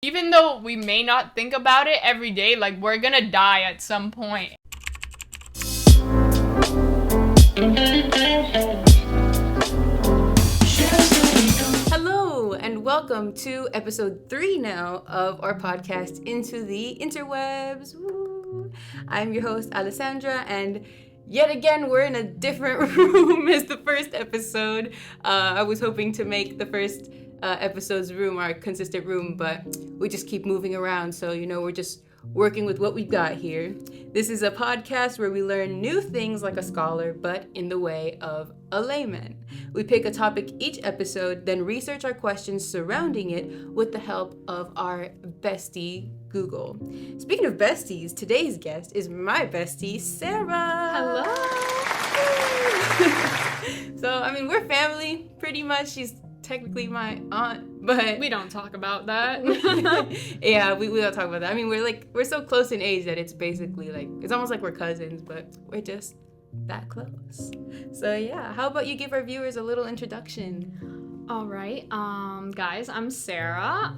Even though we may not think about it every day, like, we're gonna die at some point. Hello, and welcome to episode 3 now of our podcast, Into the InterWebs. Woo. I'm your host, Alessandra, and yet again, we're in a different room as the first episode. I was hoping to make the first episode's room our consistent room, but we just keep moving around, so we're just working with what we've got here. This is a podcast where we learn new things like a scholar, but in the way of a layman. We pick a topic each episode, then research our questions surrounding it with the help of our bestie, Google. Speaking of besties, today's guest is my bestie, Sarah. Hello. So, we're family, pretty much. She's technically my aunt, but we don't talk about that. Yeah, we don't talk about that. We're so close in age that it's basically it's almost like we're cousins, but we're just that close. So yeah, how about you give our viewers a little introduction? All right, guys, I'm Sarah.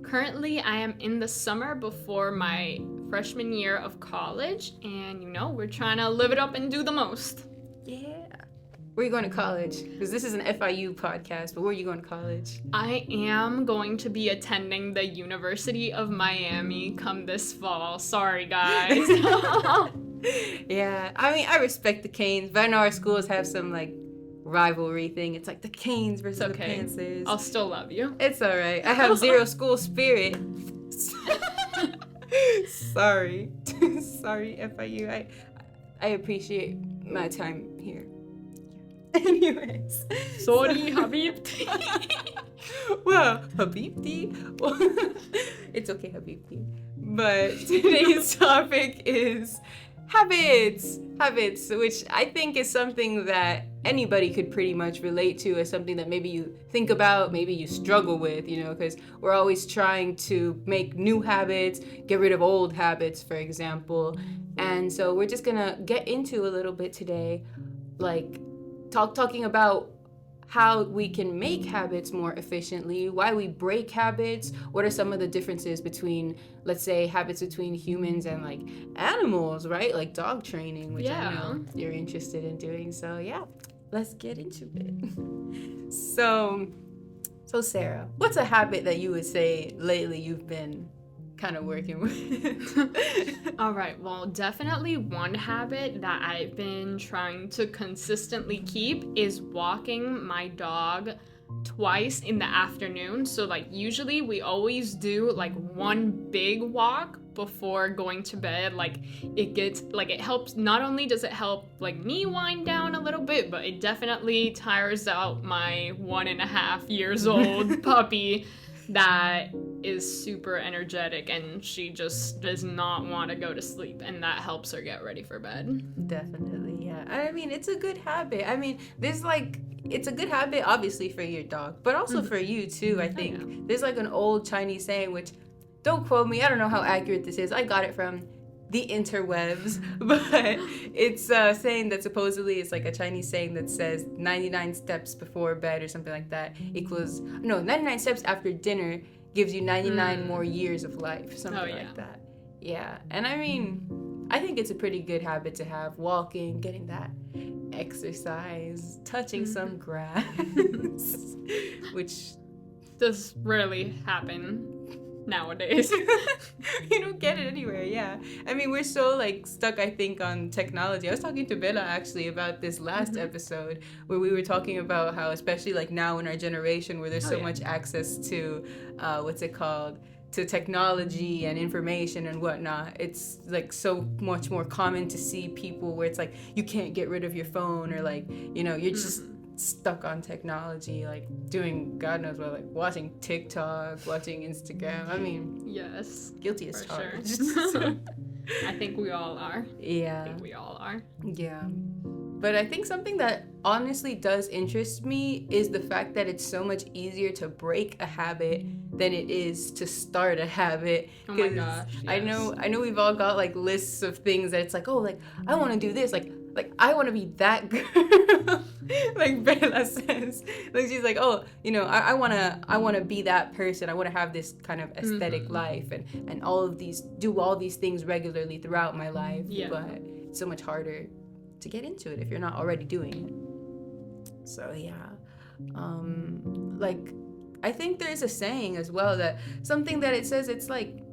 Currently I am in the summer before my freshman year of college, and we're trying to live it up and do the most. Yeah. Where are you going to college? Because this is an FIU podcast, but where are you going to college? I am going to be attending the University of Miami come this fall. Sorry, guys. Yeah, I respect the Canes, but I know our schools have some, rivalry thing. It's like the Canes versus the Panthers. I'll still love you. It's all right. I have zero school spirit. Sorry. Sorry, FIU. I appreciate my time here. Anyways. Sorry, Habibti. Well, Habibti. Well, it's okay, Habibti. But today's topic is habits, which I think is something that anybody could pretty much relate to, as something that maybe you think about, maybe you struggle with, because we're always trying to make new habits, get rid of old habits, for example. And so we're just gonna get into a little bit today, talking about how we can make habits more efficiently, why we break habits, what are some of the differences between, let's say, habits between humans and animals, right? Like dog training, which I know you're interested in doing. So yeah, let's get into it. So Sarah, what's a habit that you would say lately you've been kind of working with? All right, well, definitely one habit that I've been trying to consistently keep is walking my dog twice in the afternoon. So usually we always do one big walk before going to bed. It helps. Not only does it help me wind down a little bit, but it definitely tires out my 1.5 years old puppy that is super energetic, and she just does not want to go to sleep, and that helps her get ready for bed. Definitely, yeah. It's a good habit. It's a good habit, obviously, for your dog, but also for you, too, I think. Oh, yeah. There's an old Chinese saying, which, don't quote me, I don't know how accurate this is. I got it from the InterWebs, but it's a saying that supposedly is a Chinese saying that says 99 steps before bed or something like that equals, 99 steps after dinner gives you 99 more years of life, something like that. Yeah, and I think it's a pretty good habit to have, walking, getting that exercise, touching some grass, which does rarely happen nowadays. You don't get it anywhere. Yeah, we're so stuck, I think, on technology. I was talking to Bella actually about this last episode, where we were talking about how, especially now in our generation, where there's so much access to to technology and information and whatnot, it's so much more common to see people where it's you can't get rid of your phone, or you're just stuck on technology, doing God knows what, watching TikTok, watching Instagram. Yes, guilty as charged. Sure. I think we all are. Yeah. I think we all are. Yeah. But I think something that honestly does interest me is the fact that it's so much easier to break a habit than it is to start a habit. Oh my gosh, yes. I know we've all got lists of things that it's I want to do this. like, I want to be that girl. Like Bella says, like she's like, oh, you know, I wanna be that person. I want to have this kind of aesthetic life and all of these, do all these things regularly throughout my life. Yeah. But it's so much harder to get into it if you're not already doing it. So yeah, like, I think there's a saying as well that something that it says, it's like,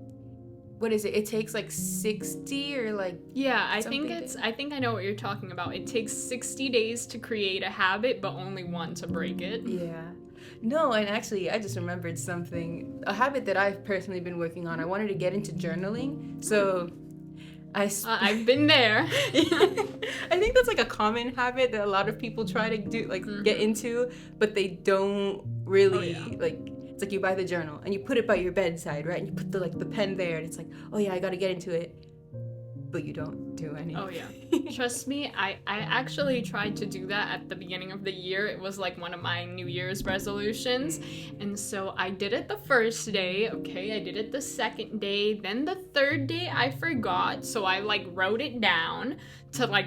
what is it? It takes like 60 or like, yeah, I think I know what you're talking about. It takes 60 days to create a habit, but only one to break it. Yeah. No, and actually, I just remembered something. A habit that I've personally been working on. I wanted to get into journaling. So I've been there. I think that's like a common habit that a lot of people try to do, like get into, but they don't really like. It's like you buy the journal and you put it by your bedside, right? And you put the pen there, and it's like, oh yeah, I gotta get into it, but you don't do anything. Oh yeah. Trust me, I actually tried to do that at the beginning of the year. It was like one of my New Year's resolutions. And so I did it the first day, okay? I did it the second day. Then the third day I forgot, so I like wrote it down to like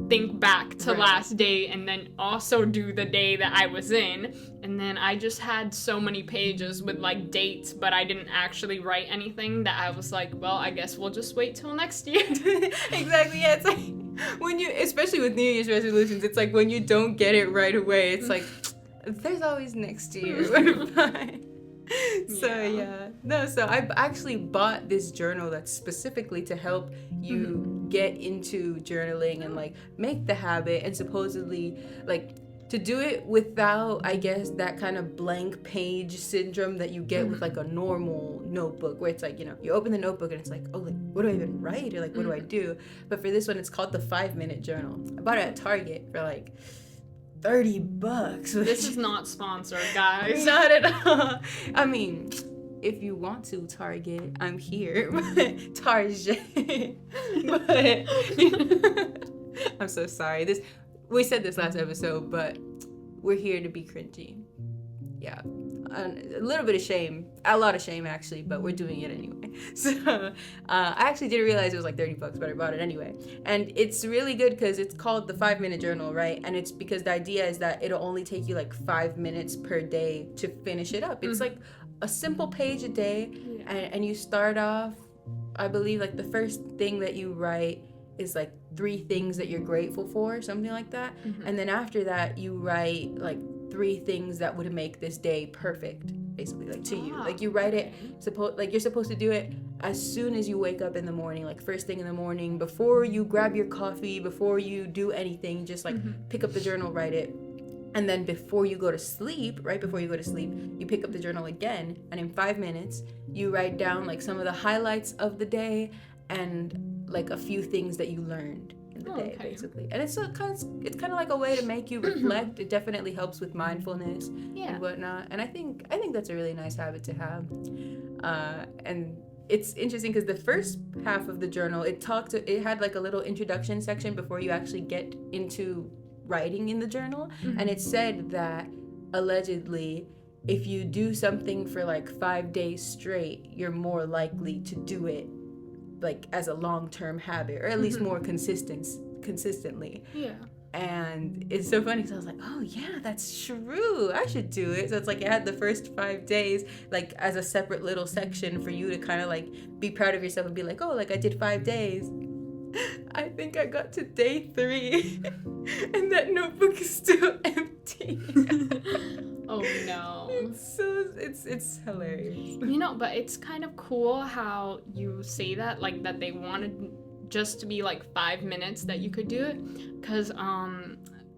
think back to last day and then also do the day that I was in. And then I just had so many pages with like dates, but I didn't actually write anything that I was like, well, I guess we'll just wait till next year. Exactly, yeah. It's like when you, especially with New Year's resolutions, it's like when you don't get it right away, it's like, there's always next year. We're fine. So yeah. No, so I actually bought this journal that's specifically to help you get into journaling and like make the habit, and supposedly like to do it without, I guess, that kind of blank page syndrome that you get with like a normal notebook, where it's like, you know, you open the notebook and it's like, oh, like, what do I even write, or like, what do I do? But for this one, it's called the 5-minute journal. I bought it at Target for like $30. This is not sponsored, guys. Not at all. I mean, if you want to, Target, I'm here. Target. But I'm so sorry. We said this last episode, but we're here to be cringy. Yeah. A little bit of shame, a lot of shame actually, but we're doing it anyway. So I actually didn't realize it was like $30, but I bought it anyway. And it's really good because it's called the 5-minute journal, right? And it's because the idea is that it'll only take you like 5 minutes per day to finish it up. It's like a simple page a day, and you start off, I believe, like the first thing that you write is like 3 things that you're grateful for, something like that. And then after that, you write like 3 things that would make this day perfect, basically, like to you. Like you write it, like you're supposed to do it as soon as you wake up in the morning, like first thing in the morning, before you grab your coffee, before you do anything, just like pick up the journal, write it. And then before you go to sleep, right before you go to sleep, you pick up the journal again, and in 5 minutes, you write down like some of the highlights of the day and like a few things that you learned in the day, basically. And it's kind of like a way to make you reflect. It definitely helps with mindfulness and whatnot. And I think that's a really nice habit to have. And it's interesting because the first half of the journal, it had like a little introduction section before you actually get into writing in the journal. And it said that allegedly, if you do something for like 5 days straight, you're more likely to do it like as a long-term habit, or at least more consistently. Yeah. And it's so funny because I was like, oh yeah, that's true, I should do it. So it's like it had the first 5 days like as a separate little section for you to kind of like be proud of yourself and be like, oh, like I did 5 days. I think I got to day 3 and that notebook is still empty. Oh no. It's hilarious. You know, but it's kind of cool how you say that, like that they wanted just to be like 5 minutes that you could do it. Because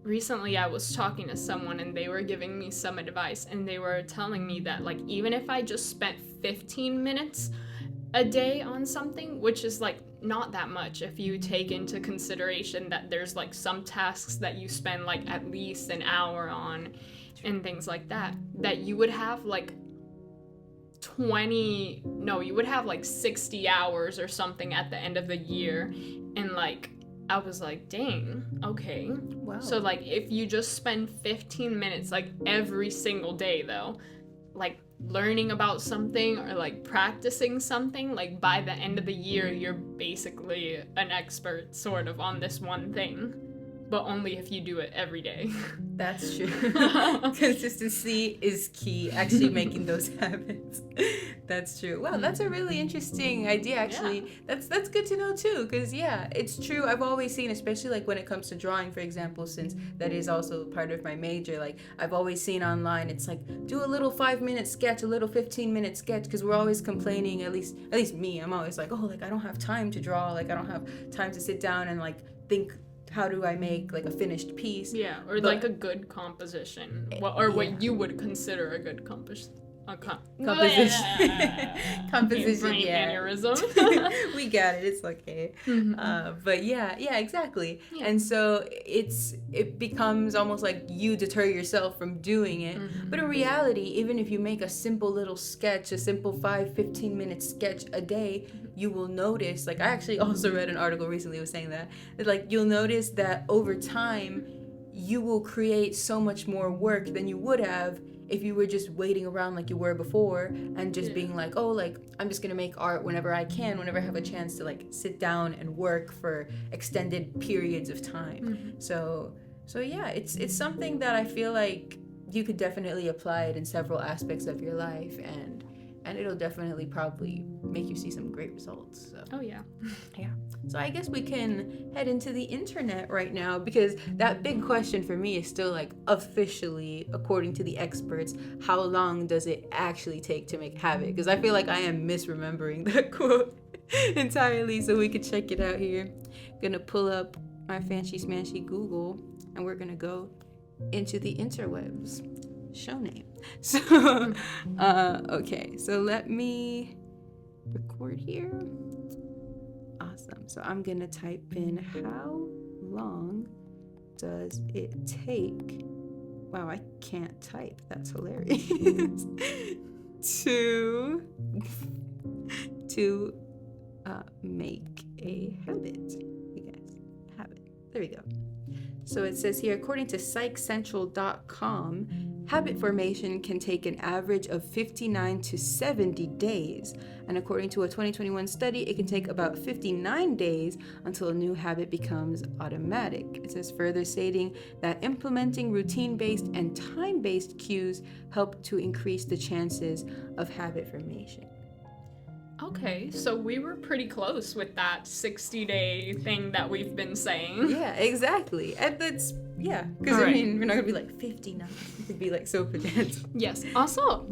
recently I was talking to someone and they were giving me some advice, and they were telling me that like even if I just spent 15 minutes a day on something, which is like not that much if you take into consideration that there's like some tasks that you spend like at least an hour on and things like that, that you would have like you would have like 60 hours or something at the end of the year. And like I was like, dang, okay. Wow. So like if you just spend 15 minutes like every single day though, like learning about something or like practicing something, like by the end of the year you're basically an expert sort of on this one thing. but only if you do it every day. That's true. Consistency is key, actually making those habits. That's true. Wow, that's a really interesting idea, actually. Yeah. That's good to know, too, because, yeah, it's true. I've always seen, especially, like, when it comes to drawing, for example, since that is also part of my major, like, I've always seen online, it's like, do a little 5-minute sketch, a little 15-minute sketch, because we're always complaining, at least me, I'm always like, oh, like, I don't have time to draw, like, I don't have time to sit down and, like, think, how do I make like a finished piece? Yeah, or like a good composition, what you would consider a good composition. Composition. Yeah. Aneurysm. We got it. It's okay. But yeah, exactly. Yeah. And so it becomes almost like you deter yourself from doing it. But in reality, even if you make a simple little sketch, a simple 5-15 minute sketch a day, you will notice, like I actually also read an article recently was saying that like you'll notice that over time you will create so much more work than you would have if you were just waiting around like you were before and just being like, oh, like I'm just gonna make art whenever I can, whenever I have a chance to like sit down and work for extended periods of time. So yeah, it's something that I feel like you could definitely apply it in several aspects of your life, and it'll definitely probably make you see some great results. So. Oh yeah. Yeah. So I guess we can head into the internet right now, because that big question for me is still like, officially, according to the experts, how long does it actually take to make a habit? Because I feel like I am misremembering that quote entirely. So we could check it out here. Gonna pull up my fancy smashy Google, and we're gonna go into the interwebs. Show name. So okay, so let me record here. Awesome. So I'm gonna type in, how long does it take, wow, I can't type, that's hilarious, to make a habit, I guess. Habit. There we go. So it says here, according to psychcentral.com, habit formation can take an average of 59 to 70 days. And according to a 2021 study, it can take about 59 days until a new habit becomes automatic. It says further stating that implementing routine-based and time-based cues help to increase the chances of habit formation. Okay, so we were pretty close with that 60-day thing that we've been saying. Yeah, exactly. And that's, yeah, because I mean, we're not going to be like 59. It could be like so pedantic. Yes. Also,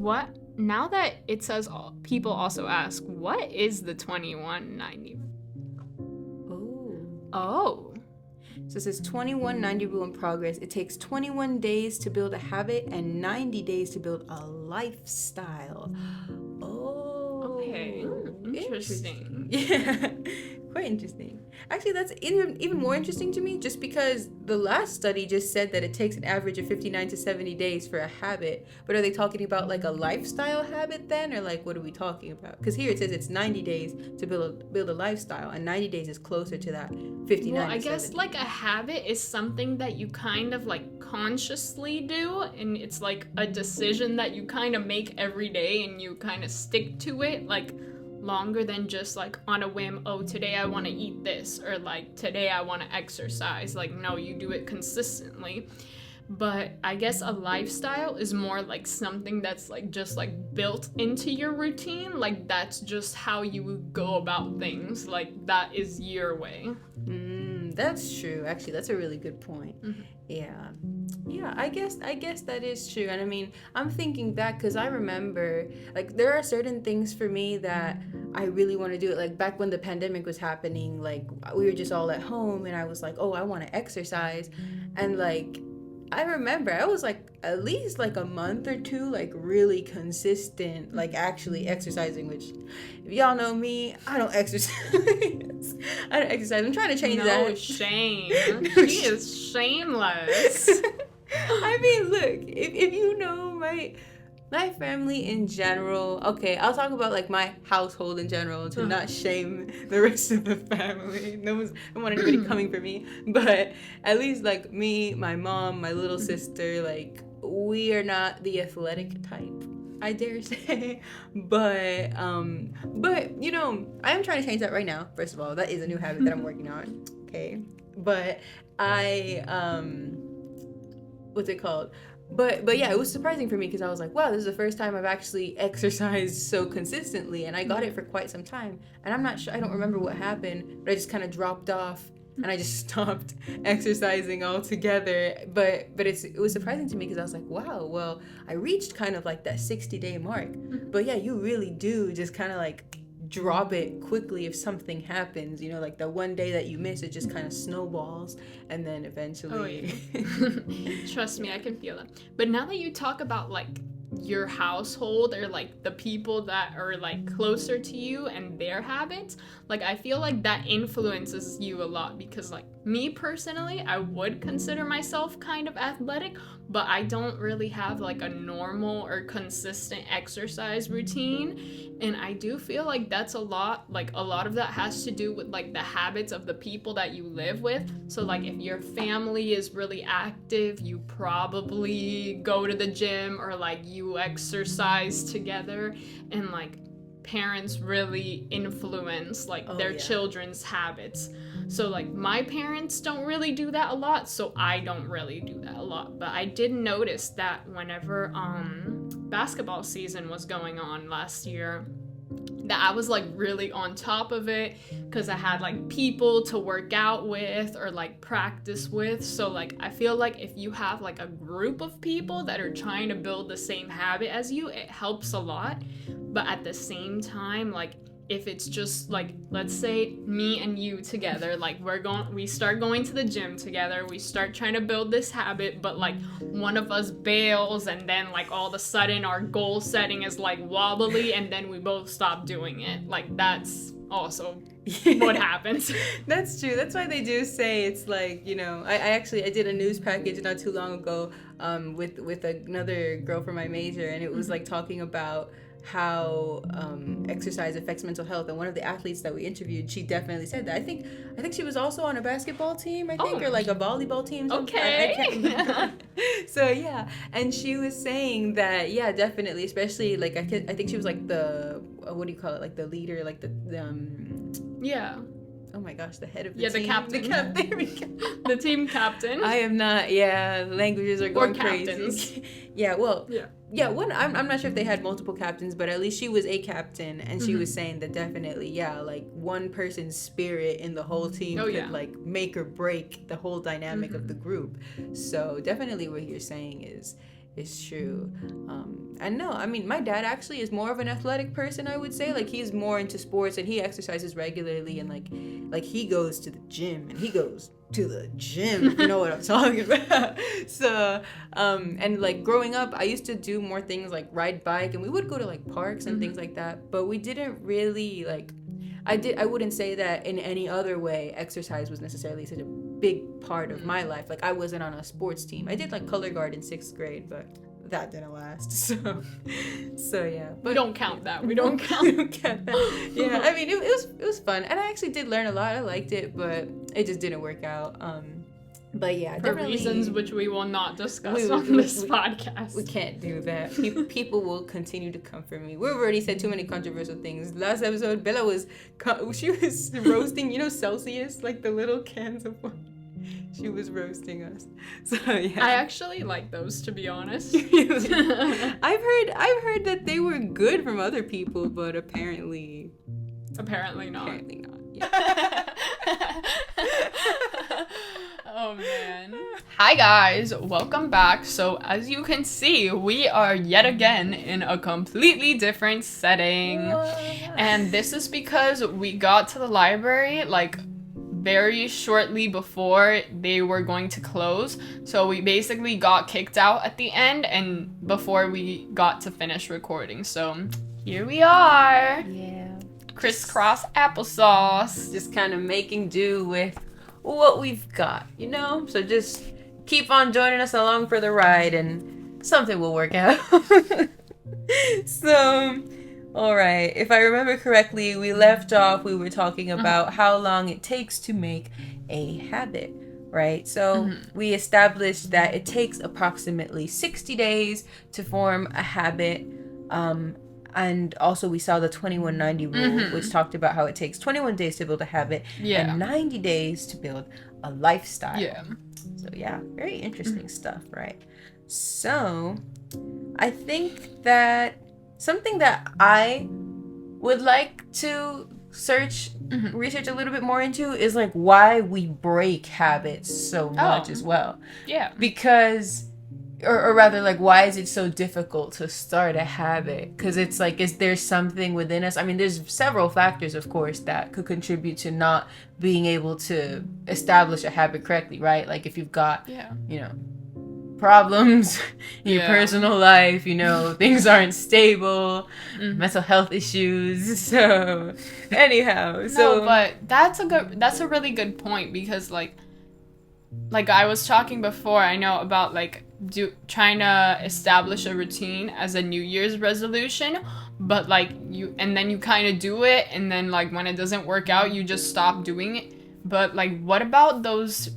now that it says, people also ask, what is the 2190? Oh. So it says 2190 rule in progress. It takes 21 days to build a habit and 90 days to build a lifestyle. Okay. Interesting. Yeah. Quite interesting. Actually, that's even more interesting to me, just because the last study just said that it takes an average of 59 to 70 days for a habit. But are they talking about like a lifestyle habit then, or like what are we talking about? Because here it says it's 90 days to build a lifestyle, and 90 days is closer to that 59. Well, I guess like a habit is something that you kind of like consciously do, and it's like a decision that you kind of make every day, and you kind of stick to it like longer than just like on a whim, oh, today I want to eat this, or like today I want to exercise. Like, no, you do it consistently. But I guess a lifestyle is more like something that's like just like built into your routine. Like that's just how you go about things. Like that is your way. That's true. Actually, that's a really good point. Yeah, I guess that is true. And I mean, I'm thinking back because I remember like there are certain things for me that I really want to do. Like back when the pandemic was happening, like we were just all at home and I was like, oh, I want to exercise. And like I remember I was like at least like a month or two like really consistent, like actually exercising, which if y'all know me, I don't exercise. I don't exercise. I'm trying to change that. No shame. She is shameless. I mean, look, if you know my family in general, okay, I'll talk about like my household in general to not shame the rest of the family. I don't want anybody coming for me, but at least like me, my mom, my little sister, like we are not the athletic type, I dare say, but you know, I am trying to change that right now. First of all, that is a new habit that I'm working on. Okay, but I what's it called? But yeah, it was surprising for me because I was like, wow, this is the first time I've actually exercised so consistently, and I got it for quite some time. And I'm not sure, I don't remember what happened, but I just kind of dropped off and I just stopped exercising altogether. But it was surprising to me because I was like, wow, well, I reached kind of like that 60-day mark. But yeah, you really do just kind of like drop it quickly if something happens, you know, like the one day that you miss, it just kind of snowballs, and then eventually Trust me, I can feel it. But now that you talk about like your household or like the people that are like closer to you and their habits, like I feel like that influences you a lot, because like me personally, I would consider myself kind of athletic, but I don't really have like a normal or consistent exercise routine. And I do feel like that's a lot of that has to do with like the habits of the people that you live with. So like if your family is really active, you probably go to the gym or like you exercise together, and like parents really influence like their children's habits. So like my parents don't really do that a lot, so I don't really do that a lot. But I did notice that whenever basketball season was going on last year, that I was like really on top of it because I had like people to work out with or like practice with. So like I feel like if you have like a group of people that are trying to build the same habit as you, it helps a lot. But at the same time, like if it's just like, let's say me and you together, like we start going to the gym together, we start trying to build this habit, but like one of us bails, and then like all of a sudden our goal setting is like wobbly, and then we both stop doing it. Like that's also what happens. That's true. That's why they do say it's like, you know, I did a news package not too long ago with another girl from my major, and it was like talking about how exercise affects mental health, and one of the athletes that we interviewed, she definitely said that. I think she was also on a basketball team, or like a volleyball team. Okay. I can't remember. So yeah, and she was saying that definitely, especially like I think she was like the what do you call it, like the leader, like the yeah. Oh my gosh, the head of the team. The captain. There we go. The team captain. I am not. Yeah, languages are going crazy. One. I'm not sure if they had multiple captains, but at least she was a captain, and she was saying that definitely, like one person's spirit in the whole team could like make or break the whole dynamic of the group. So definitely, what you're saying is true. And no, I mean, my dad actually is more of an athletic person, I would say. Like, he's more into sports, and he exercises regularly, and like he goes to the gym, if you know what I'm talking about. So and like growing up, I used to do more things like ride bike, and we would go to like parks and things like that, but we didn't really like I wouldn't say that in any other way exercise was necessarily such a big part of my life. Like, I wasn't on a sports team. I did like color guard in 6th grade, but that didn't last. So yeah. But we don't count that. We don't count that. Yeah, I mean, it was fun, and I actually did learn a lot. I liked it, but it just didn't work out. But yeah, for reasons which we will not discuss on this podcast. We can't do that. People will continue to come for me. We've already said too many controversial things. Last episode, Bella was roasting, you know, Celsius, like the little cans of water. She was roasting us. So yeah. I actually like those, to be honest. I've heard that they were good from other people, but apparently not. Apparently not. Yeah. Oh man. Hi guys, welcome back. So as you can see, we are yet again in a completely different setting. And this is because we got to the library like very shortly before they were going to close. So we basically got kicked out at the end and before we got to finish recording. So here we are. Yeah. Crisscross applesauce. Just kind of making do with what we've got, you know? So just keep on joining us along for the ride and something will work out. So, all right. If I remember correctly, we left off, we were talking about how long it takes to make a habit, right? So we established that it takes approximately 60 days to form a habit. And also we saw the 2190 rule, which talked about how it takes 21 days to build a habit and 90 days to build a lifestyle. Yeah. So yeah, very interesting stuff, right? So I think that something that I would like to research a little bit more into is like why we break habits so much as well. Yeah. Because, or rather, like, why is it so difficult to start a habit? Because it's like, is there something within us? I mean, there's several factors, of course, that could contribute to not being able to establish a habit correctly, right? Like if you've got, you know, problems in your personal life, you know, things aren't stable, mental health issues. So anyhow, but that's a really good point, because like I was talking before, I know about like trying to establish a routine as a New Year's resolution, but like you kind of do it, and then like when it doesn't work out, you just stop doing it. But like, what about those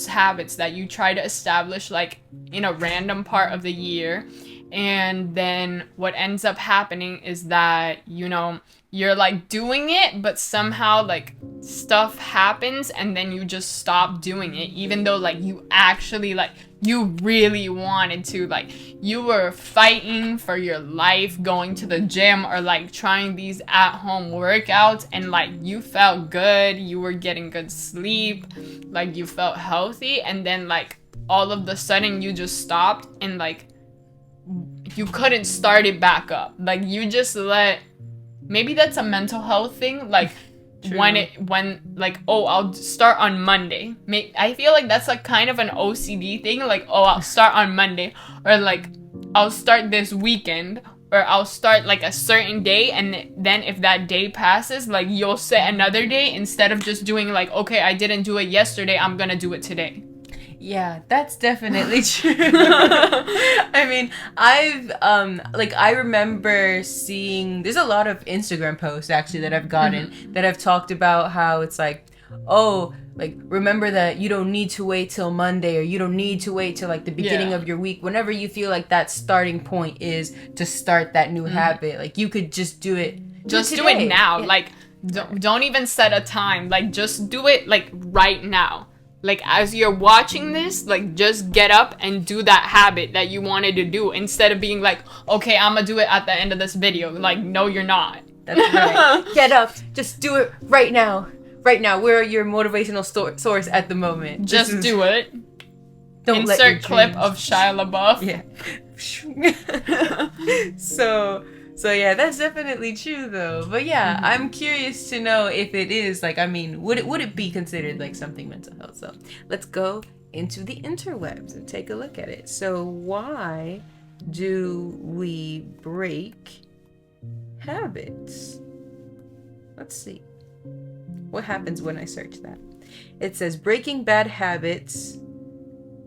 habits that you try to establish like in a random part of the year, and then what ends up happening is that, you know, you're like doing it, but somehow like stuff happens and then you just stop doing it, even though like you actually like you really wanted to, like you were fighting for your life, going to the gym or like trying these at-home workouts, and like you felt good, you were getting good sleep, like you felt healthy, and then like all of the sudden you just stopped, and like you couldn't start it back up. Like you just maybe that's a mental health thing, like True. when like, oh, I'll start on Monday. I feel like that's like kind of an OCD thing, like, oh, I'll start on Monday, or like I'll start this weekend, or I'll start like a certain day, and then if that day passes, like you'll set another day instead of just doing like, okay, I didn't do it yesterday, I'm gonna do it today. Yeah, that's definitely true. I mean, I remember seeing, there's a lot of Instagram posts actually that I've gotten that have talked about how it's like, oh, like, remember that you don't need to wait till Monday, or you don't need to wait till like the beginning of your week. Whenever you feel like that starting point is to start that new habit, like you could just do it. Just do it now. Yeah. Like, don't even set a time. Like, just do it like right now. Like, as you're watching this, like, just get up and do that habit that you wanted to do, instead of being like, okay, I'm gonna do it at the end of this video. Like, no, you're not. That's right. Get up. Just do it right now. Right now. We're your motivational source at the moment. Just do it. Don't Insert clip of Shia LaBeouf. Yeah. So yeah, that's definitely true though. But yeah, I'm curious to know if it is like, I mean, would it be considered like something mental health? So let's go into the interwebs and take a look at it. So why do we break habits? Let's see. What happens when I search that? It says breaking bad habits.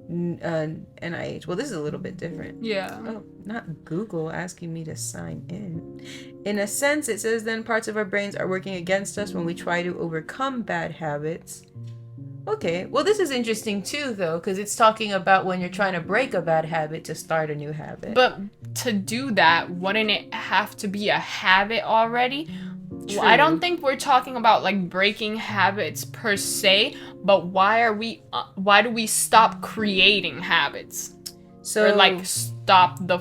NIH. Well, this is a little bit different. Yeah. Oh, not Google asking me to sign in. In a sense, it says then parts of our brains are working against us when we try to overcome bad habits. Okay. Well, this is interesting too, though, because it's talking about when you're trying to break a bad habit to start a new habit. But to do that, wouldn't it have to be a habit already? True. I don't think we're talking about like breaking habits per se, but why do we stop creating habits? So, or like stop the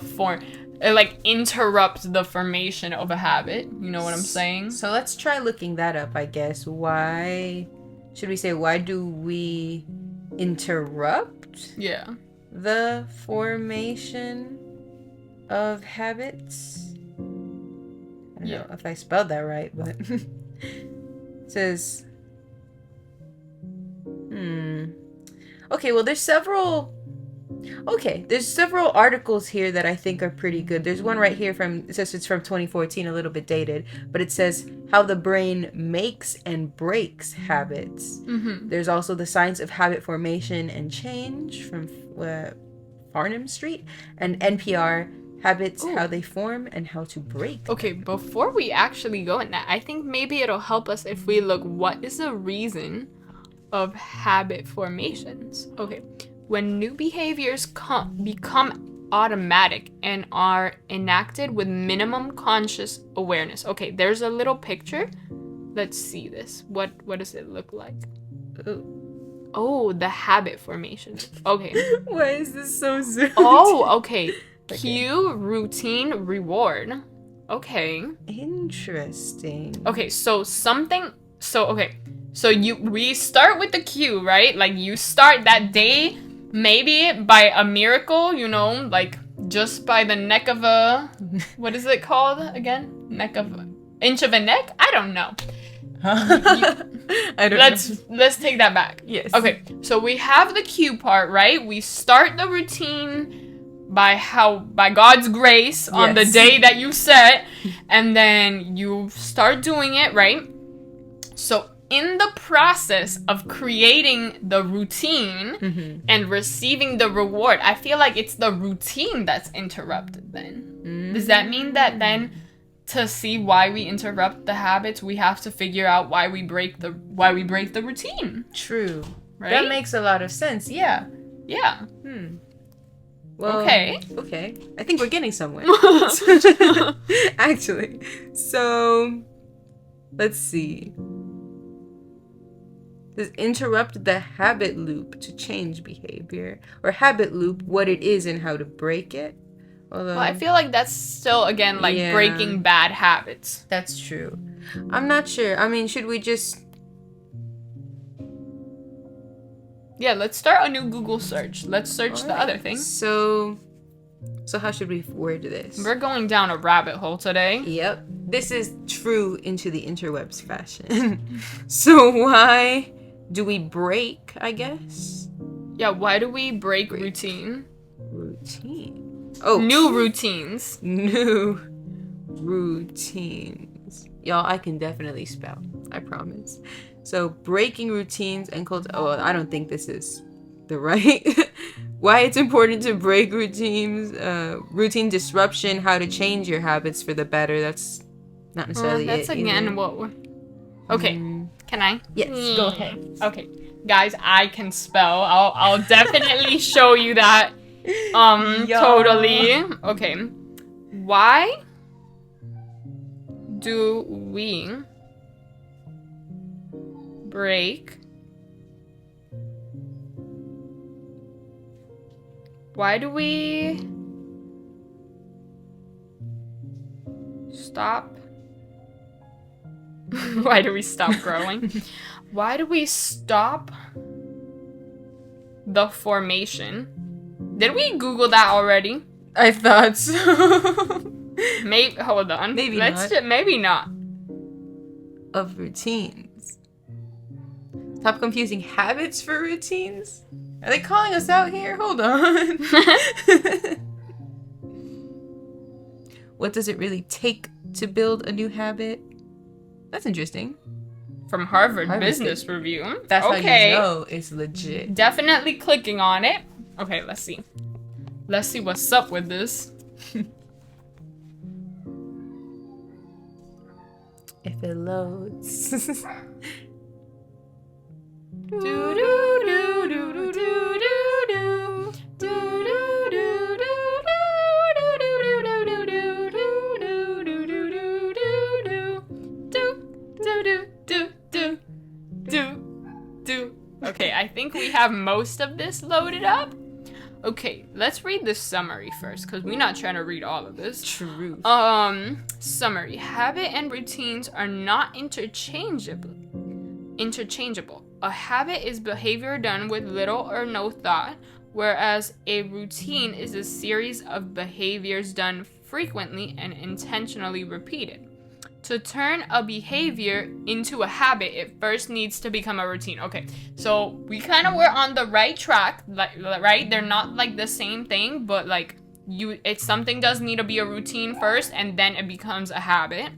or like interrupt the formation of a habit. You know what I'm saying? So let's try looking that up, I guess. Why do we interrupt the formation of habits? I don't know if I spelled that right, but it says, Okay, well, there's several articles here that I think are pretty good. There's one right here it says it's from 2014, a little bit dated, but it says how the brain makes and breaks habits. There's also the science of habit formation and change from Farnham Street, and NPR habits, how they form and how to break. Okay, before we actually go in that, I think maybe it'll help us if we look what is the reason of habit formations. Okay, when new behaviors become automatic and are enacted with minimum conscious awareness. Okay, there's a little picture. Let's see this. What does it look like? Oh, the habit formation. Okay. Why is this so zoomed? Oh, okay. Cue, routine, reward. Okay. Interesting. Okay, so we start with the cue, right? Like you start that day maybe by a miracle, you know, like just by the neck of a, what is it called again? Inch of a neck? I don't know. I don't know. Let's take that back. Yes. Okay, so we have the cue part, right? We start the routine by God's grace on the day that you set, and then you start doing it, right? So in the process of creating the routine and receiving the reward, I feel like it's the routine that's interrupted then. Does that mean that then to see why we interrupt the habits, we have to figure out why we break the routine? True. Right? That makes a lot of sense. Yeah. Yeah. Well, okay. I think we're getting somewhere. Actually. So, let's see. Does interrupt the habit loop to change behavior? Or habit loop, what it is and how to break it? Well, I feel like that's still, again, like breaking bad habits. That's true. I'm not sure. I mean, should we just... Yeah, let's start a new Google search. Let's search the other thing. So how should we word this? We're going down a rabbit hole today. Yep. This is true into the interwebs fashion. So why do we break, I guess? Yeah, why do we break routine? Routine. Oh. New routines. New routines. Y'all, I can definitely spell. I promise. So breaking routines and I don't think this is the right. Why it's important to break routines, routine disruption, how to change your habits for the better. That's not necessarily that's it. Again either. what we're... Okay, can I? Yes, go ahead. Okay, guys, I can spell. I'll definitely show you that. Totally. Okay. Why do we break? Why do we stop? Why do we stop growing? Why do we stop the formation? Did we Google that already? I thought so. Hold on. Maybe not. Of routines. Stop confusing habits for routines? Are they calling us out here? Hold on. What does it really take to build a new habit? That's interesting. From Harvard Business Review. That's how you know it's legit. Definitely clicking on it. Okay, let's see. Let's see what's up with this. If it loads. Okay, I think we have most of this loaded up. Okay, let's read the summary first, because we're not trying to read all of this. True. Summary. Habit and routines are not interchangeable. A habit is behavior done with little or no thought, whereas a routine is a series of behaviors done frequently and intentionally repeated. To turn a behavior into a habit, it first needs to become a routine. Okay, so we kind of were on the right track, right? They're not like the same thing, but like something does need to be a routine first, and then it becomes a habit.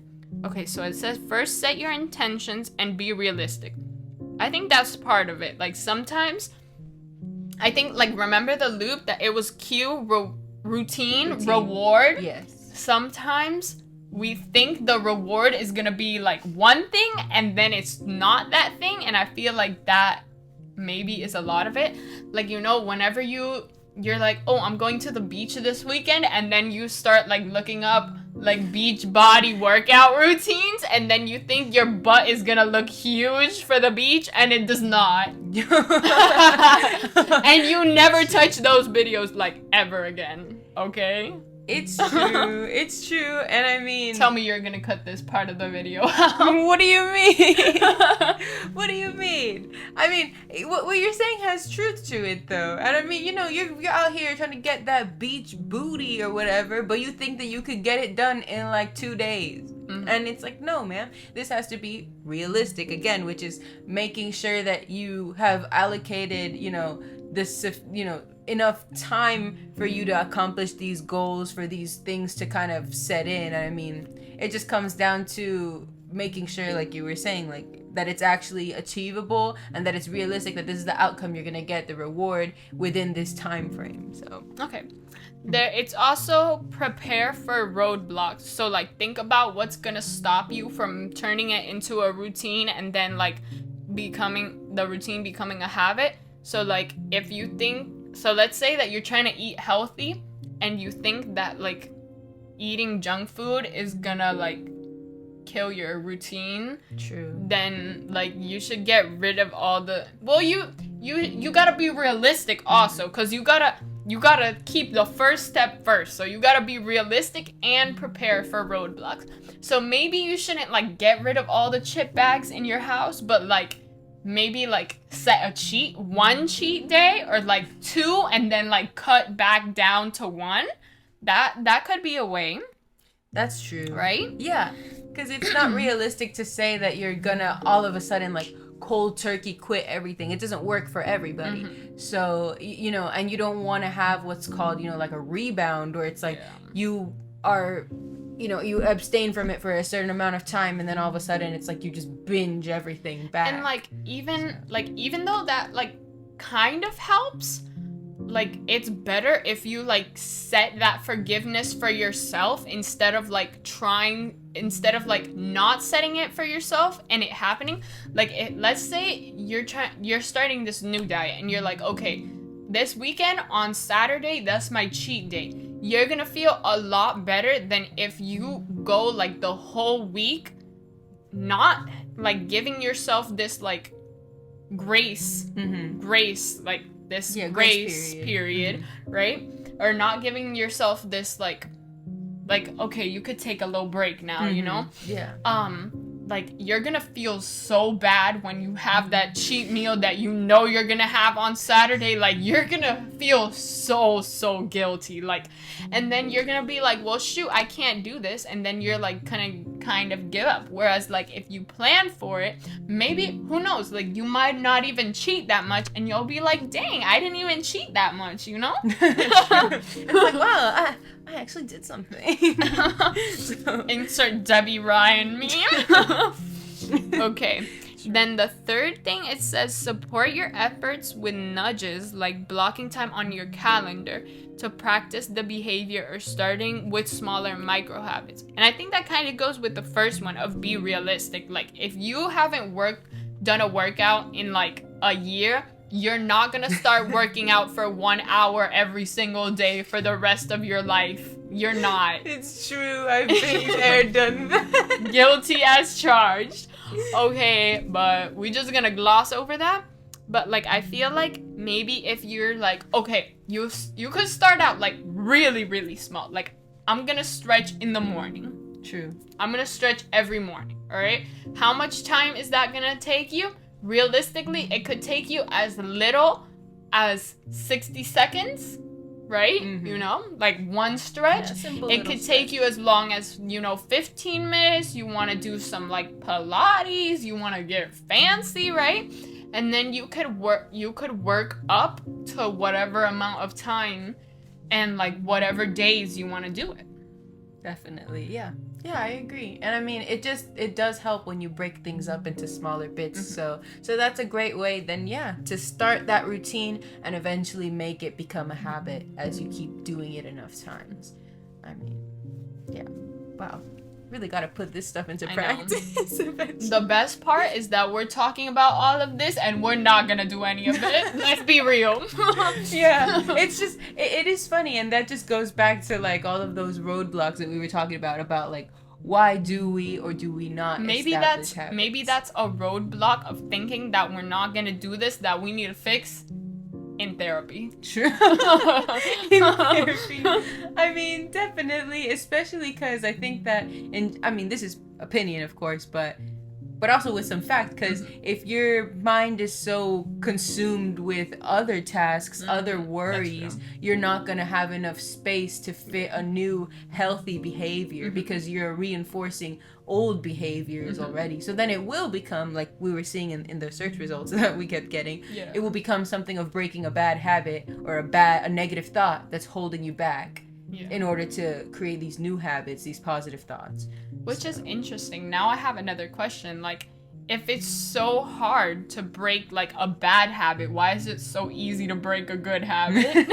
Okay, so it says first set your intentions and be realistic. I think that's part of it. Like sometimes, I think like remember the loop that it was cue, routine, reward. Yes. Sometimes we think the reward is gonna be like one thing and then it's not that thing, and I feel like that maybe is a lot of it. Like, you know, whenever you you're like, oh, I'm going to the beach this weekend, and then you start like looking up like beach body workout routines, and then you think your butt is gonna look huge for the beach, and it does not. And you never touch those videos like ever again, okay? It's true. It's true. And I mean... Tell me you're gonna cut this part of the video out. What do you mean? What do you mean? I mean, what you're saying has truth to it, though. And I mean, you know, you're out here trying to get that beach booty or whatever, but you think that you could get it done in like 2 days. Mm-hmm. And it's like, no, man. This has to be realistic, again, which is making sure that you have allocated, you know, enough time for you to accomplish these goals, for these things to kind of set in. I mean, it just comes down to making sure, like you were saying, like that it's actually achievable and that it's realistic, that this is the outcome you're gonna get, the reward within this time frame. So okay, it's also prepare for roadblocks. So like think about what's gonna stop you from turning it into a routine and then like becoming a habit. So like if you think, so let's say that you're trying to eat healthy and you think that like eating junk food is gonna like kill your routine. True. Then like you should get rid of all the, well, you gotta be realistic also, because you gotta keep the first step first. So you gotta be realistic and prepare for roadblocks. So maybe you shouldn't like get rid of all the chip bags in your house, but like maybe like set one cheat day or like 2 and then like cut back down to 1. That could be a way. That's true. Right? Yeah. Because it's not realistic to say that you're gonna all of a sudden like cold turkey quit everything. It doesn't work for everybody. Mm-hmm. So, you know, and you don't want to have what's called, you know, like a rebound, where it's like you are, you know, you abstain from it for a certain amount of time and then all of a sudden it's like you just binge everything back. And like even though that like kind of helps, like it's better if you like set that forgiveness for yourself instead of like not setting it for yourself and it happening. Like let's say you're starting this new diet and you're like, okay, this weekend on Saturday, that's my cheat day. You're gonna feel a lot better than if you go like the whole week not like giving yourself this like grace, like this grace period, mm-hmm. right? Or not giving yourself this like okay, you could take a little break now, mm-hmm. you know? Yeah. Like you're gonna feel so bad when you have that cheat meal that you know you're gonna have on Saturday. Like you're gonna feel so guilty, like, and then you're gonna be like, well shoot, I can't do this, and then you're like kind of give up. Whereas like if you plan for it, maybe, who knows, like you might not even cheat that much and you'll be like, dang, I didn't even cheat that much, you know? It's like, wow, I actually did something. So. Insert Debbie Ryan meme. Okay. Then the third thing, it says support your efforts with nudges like blocking time on your calendar to practice the behavior or starting with smaller micro habits. And I think that kind of goes with the first one of be realistic. Like if you haven't done a workout in like a year, you're not gonna start working out for 1 hour every single day for the rest of your life. You're not. It's true. I've been there, done that. Guilty as charged. Okay, but we're just gonna gloss over that. But like, I feel like maybe if you're like, okay, you could start out like really small. Like, I'm gonna stretch in the morning. True. I'm gonna stretch every morning. All right. How much time is that gonna take you? Realistically, it could take you as little as 60 seconds, right? Mm-hmm. You know, like one stretch. Yeah, it could take you as long as, 15 minutes. You want to do some like Pilates, you want to get fancy, right? And then you could work up to whatever amount of time and like whatever days you want to do it. Definitely, yeah. Yeah, I agree. And I mean, it does help when you break things up into smaller bits. Mm-hmm. So that's a great way then, yeah, to start that routine and eventually make it become a habit as you keep doing it enough times. I mean, yeah. Wow. really got to put this stuff into I know. practice eventually. The best part is that we're talking about all of this and we're not gonna do any of it. Let's be real. Yeah, it's just it is funny, and that just goes back to like all of those roadblocks that we were talking about like why do we or do we not maybe establish that's habits? maybe that's a roadblock of thinking that we're not gonna do this, that we need to fix in therapy. True. In therapy. I mean, definitely, especially because I think that, and I mean, this is opinion, of course, but also with some fact, because if your mind is so consumed with other tasks, other worries, you're not going to have enough space to fit a new healthy behavior because you're reinforcing old behaviors already. So then it will become, like we were seeing in the search results that we kept getting, it will become something of breaking a bad habit or a negative thought that's holding you back. In order to create these new habits, these positive thoughts. Which is interesting. Now I have another question. Like, if it's so hard to break, like, a bad habit, why is it so easy to break a good habit?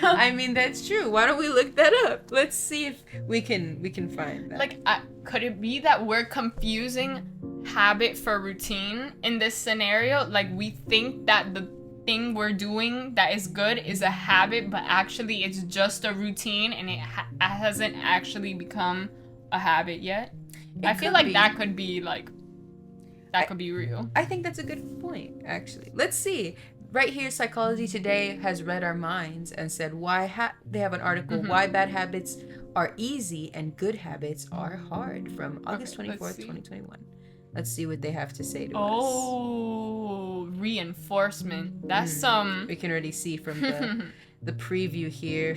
I mean, that's true. Why don't we look that up? Let's see if we can find that. Like, could it be that we're confusing habit for routine in this scenario? Like, we think that the thing we're doing that is good is a habit, but actually it's just a routine and it hasn't actually become a habit yet. I feel like that could be like could be real. I think that's a good point, actually. Let's see. Right here, Psychology Today has read our minds and said they have an article, Why Bad Habits Are Easy and Good Habits Are Hard, from August 24th, 2021. Let's see what they have to say to us. Oh, reinforcement. That's some... We can already see from the preview here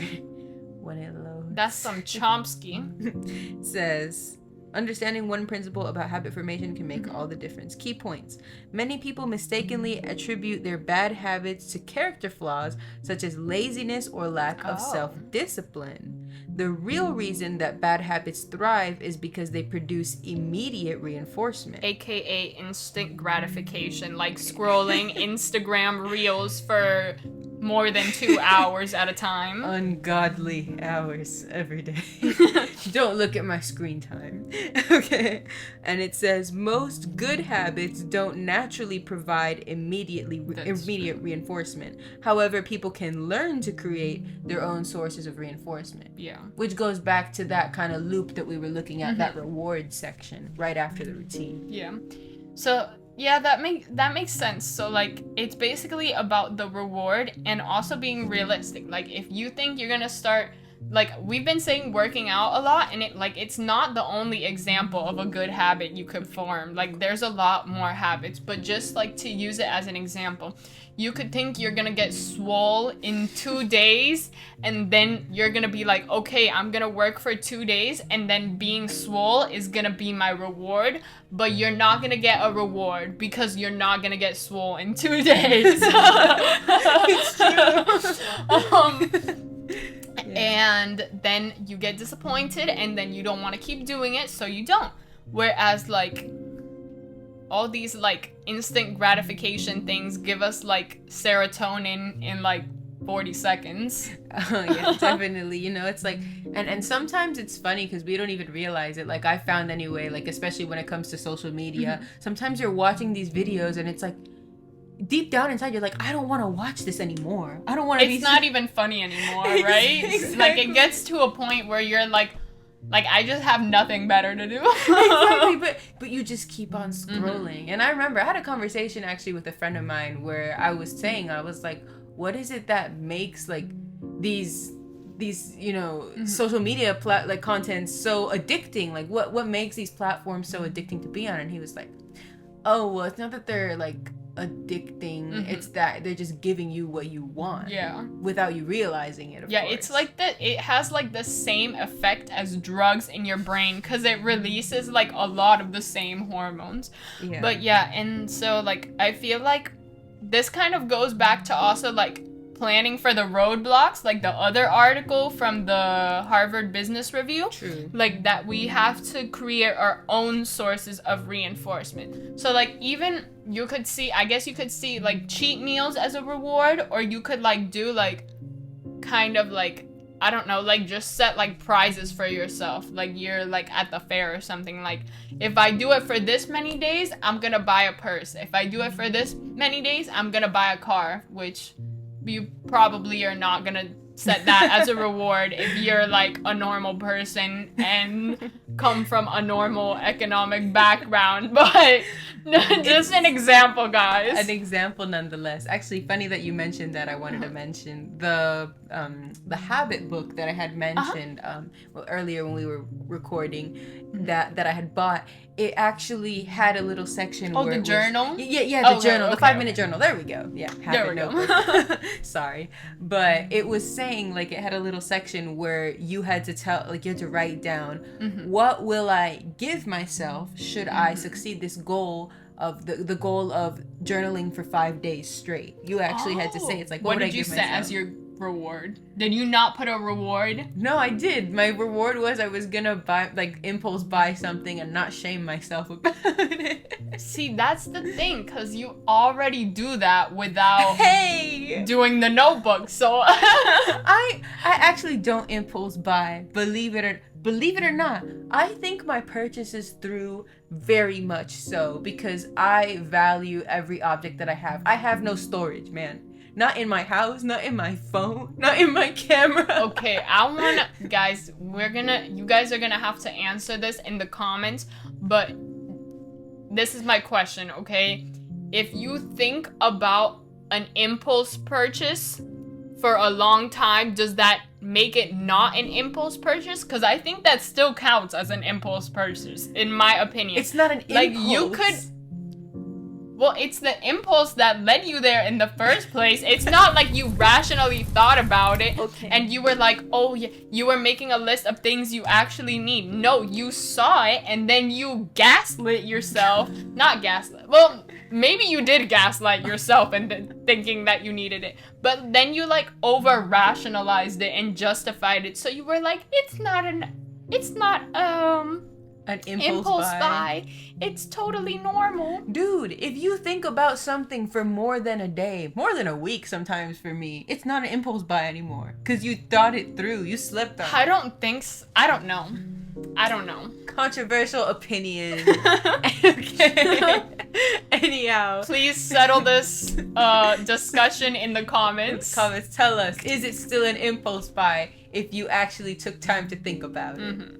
when it loads. That's some Chomsky. It says, understanding one principle about habit formation can make all the difference. Key points. Many people mistakenly attribute their bad habits to character flaws, such as laziness or lack of self-discipline. The real reason that bad habits thrive is because they produce immediate reinforcement. AKA instant gratification, like scrolling Instagram reels for more than 2 hours at a time. Ungodly hours every day. Don't look at my screen time. Okay. And it says most good habits don't naturally provide immediate reinforcement. However, people can learn to create their own sources of reinforcement. Yeah. Which goes back to that kind of loop that we were looking at, that reward section right after the routine. Yeah. So yeah, that makes sense. So like it's basically about the reward and also being realistic. Like if you think you're gonna start, like we've been saying working out a lot, and it's not the only example of a good habit you could form. Like there's a lot more habits, but just like to use it as an example, you could think you're gonna get swole in 2 days, and then you're gonna be like, okay, I'm gonna work for 2 days, and then being swole is gonna be my reward, but you're not gonna get a reward because you're not gonna get swole in 2 days. It's true. And then you get disappointed, and then you don't want to keep doing it, so you don't. Whereas like all these like instant gratification things give us like serotonin in like 40 seconds. Oh yeah, definitely. You know, it's like, and sometimes it's funny because we don't even realize it. Like I found anyway, like especially when it comes to social media, sometimes you're watching these videos and it's like, deep down inside you're like, I don't want to watch this anymore. I don't want to be... It's not even funny anymore, right? Exactly. Like it gets to a point where you're like I just have nothing better to do. Exactly, but you just keep on scrolling. And I remember I had a conversation actually with a friend of mine where I was like, what is it that makes like these you know social media content so addicting? Like what makes these platforms so addicting to be on? And he was like, oh well, it's not that they're like addicting, it's that they're just giving you what you want without you realizing it, of course. It's like that it has like the same effect as drugs in your brain because it releases like a lot of the same hormones. But and so like I feel like this kind of goes back to also like planning for the roadblocks, like the other article from the Harvard Business Review. True. Like that we have to create our own sources of reinforcement. So like even you could see like cheat meals as a reward, or you could like do like kind of like I don't know, like just set like prizes for yourself. Like you're like at the fair or something. Like if I do it for this many days, I'm gonna buy a purse. If I do it for this many days, I'm gonna buy a car, which you probably are not gonna set that as a reward if you're like a normal person and come from a normal economic background. But just an example, guys. An example nonetheless. Actually, funny that you mentioned that. I wanted to mention the habit book that I had mentioned earlier when we were recording that I had bought. It actually had a little section where the journal? The journal, the 5-minute journal. There we go. Yeah, habit notebook. Sorry. But it was saying, like, it had a little section where you had to write down, what will I give myself should I succeed this goal of the goal of journaling for 5 days straight. You actually had to say, it's like, what would I give myself? What did you set as your reward? Did you not put a reward? No, I did. My reward was I was gonna impulse buy something and not shame myself about it. See, that's the thing, because you already do that without doing the notebook. So I actually don't impulse buy, believe it or not. I think my purchases through very much so, because I value every object that I have. I have no storage, man. Not in my house, not in my phone, not in my camera. Okay, guys, you guys are gonna have to answer this in the comments, but this is my question, okay? If you think about an impulse purchase for a long time, does that make it not an impulse purchase? Because I think that still counts as an impulse purchase, in my opinion. It's not an impulse. Like, you could... Well, it's the impulse that led you there in the first place. It's not like you rationally thought about it and you were like, oh, yeah, you were making a list of things you actually need. No, you saw it and then you gaslit yourself. Not gaslit. Well, maybe you did gaslight yourself and thinking that you needed it. But then you like over-rationalized it and justified it. So you were like, it's not an impulse buy. It's totally normal. Dude, if you think about something for more than a day, more than a week sometimes for me, it's not an impulse buy anymore. Because you thought it through. You slept on it. I don't know. Controversial opinion. Okay. Anyhow. Please settle this discussion in the comments. Tell us, is it still an impulse buy if you actually took time to think about it?